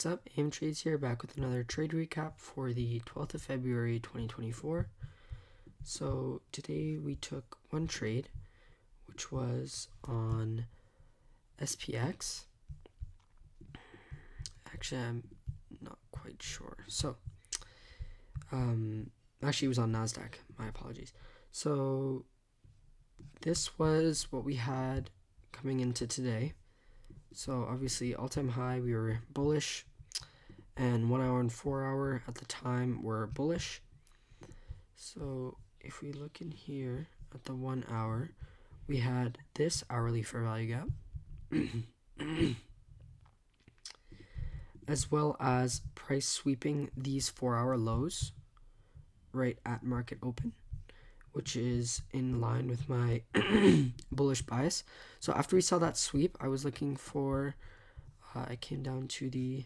What's up? AM Trades here, back with another trade recap for the 12th of February 2024. So today we took one trade, which was on SPX. Actually, I'm not quite sure. So, actually it was on NASDAQ. My apologies. So this was what we had coming into today. So obviously all-time high, we were bullish, and 1 hour and 4 hour at the time were bullish. So if we look in here at the 1 hour, we had this hourly fair value gap, as well as price sweeping these 4 hour lows right at market open, which is in line with my bullish bias. So after we saw that sweep, I was looking for, I came down to the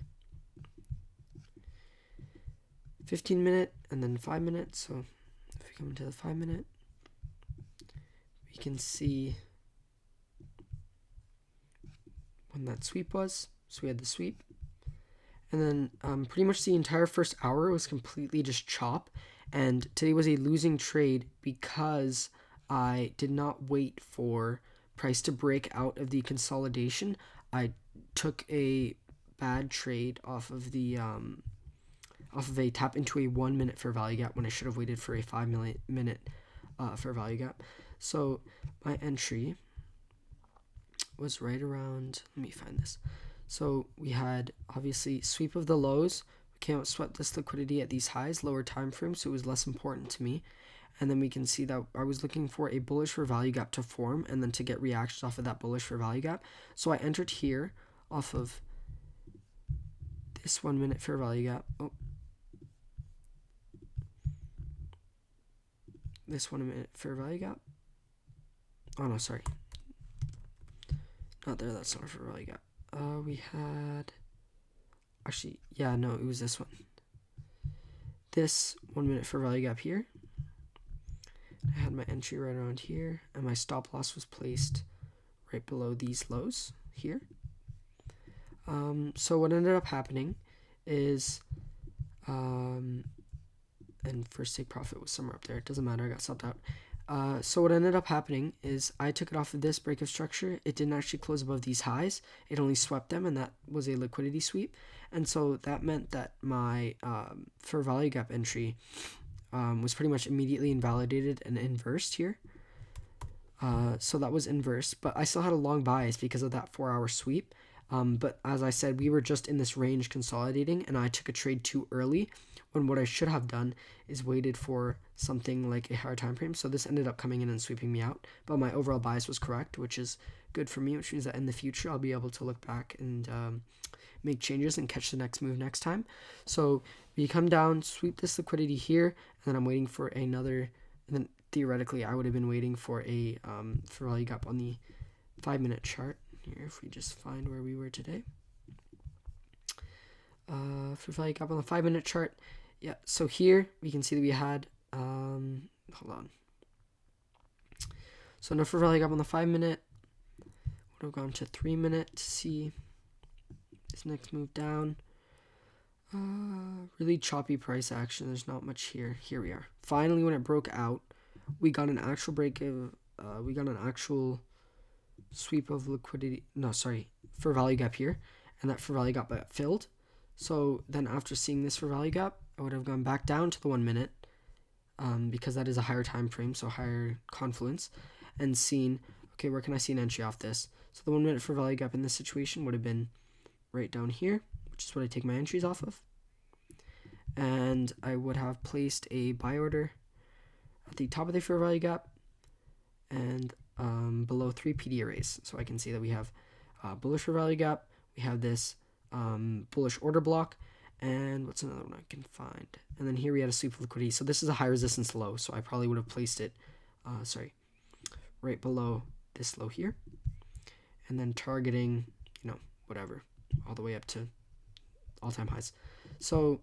15-minute and then 5-minute. So if we come into the 5-minute, we can see when that sweep was. So we had the sweep. And then pretty much the entire first hour was completely just chop. And today was a losing trade because I did not wait for price to break out of the consolidation. I took a bad trade off of the off of a tap into a 1 minute fair value gap when I should have waited for a 5-minute fair value gap. So my entry was right around, let me find this. So we had obviously sweep of the lows. We came out, swept this liquidity at these highs, lower time frames, so it was less important to me. And then we can see that I was looking for a bullish fair value gap to form and then to get reactions off of that bullish fair value gap. So I entered here off of this 1 minute fair value gap. This 1 minute fair value gap. Oh no, sorry. Not there, that's not a fair value gap. We had, actually, yeah, no, it was this one. This 1 minute fair value gap here. I had my entry right around here, and my stop loss was placed right below these lows here. So what ended up happening is, and first take profit was somewhere up there. It doesn't matter, I got stopped out. So what ended up happening is I took it off of this break of structure. It didn't actually close above these highs. It only swept them, and that was a liquidity sweep. And so that meant that my fair value gap entry was pretty much immediately invalidated and inversed here. So that was inversed, but I still had a long bias because of that 4 hour sweep. But as I said, we were just in this range consolidating, and I took a trade too early when what I should have done is waited for something like a higher time frame. So this ended up coming in and sweeping me out, but my overall bias was correct, which is good for me, which means that in the future I'll be able to look back and make changes and catch the next move next time. So we come down, sweep this liquidity here, and then I'm waiting for another, and then theoretically I would have been waiting for a fair value gap on the 5-minute chart here. If we just find where we were today, fair value gap on the 5-minute chart. Yeah, so here we can see that we had hold on. So no fair value gap on the 5-minute. Would have gone to 3-minute to see this next move down. Really choppy price action. There's not much here. Here we are. Finally, when it broke out, we got an actual break of we got an actual sweep of liquidity. No, sorry, fair value gap here, and that fair value gap got filled. So then after seeing this fair value gap, I would have gone back down to the 1 minute because that is a higher time frame, so higher confluence, and seen, okay, where can I see an entry off this? So the 1 minute fair value gap in this situation would have been right down here, which is what I take my entries off of. And I would have placed a buy order at the top of the fair value gap and below 3 PD arrays. So I can see that we have bullish fair value gap, we have this bullish order block, and what's another one I can find? And then here we had a sweep of liquidity. So this is a high resistance low, so I probably would have placed it, right below this low here, and then targeting, whatever, all the way up to all-time highs. So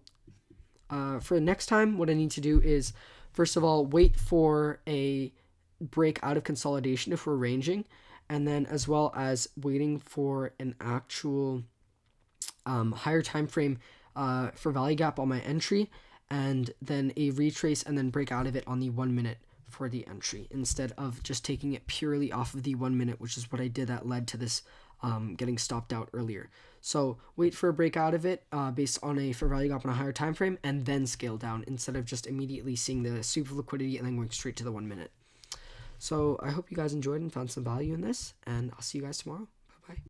for next time, what I need to do is, first of all, wait for a break out of consolidation if we're ranging, and then as well as waiting for an actual higher time frame for value gap on my entry, and then a retrace and then break out of it on the 1 minute for the entry, instead of just taking it purely off of the 1 minute, which is what I did that led to this getting stopped out earlier. So wait for a break out of it based on a fair value gap on a higher time frame, and then scale down instead of just immediately seeing the sweep of liquidity and then going straight to the 1 minute. So I hope you guys enjoyed and found some value in this, and I'll see you guys tomorrow. Bye-bye.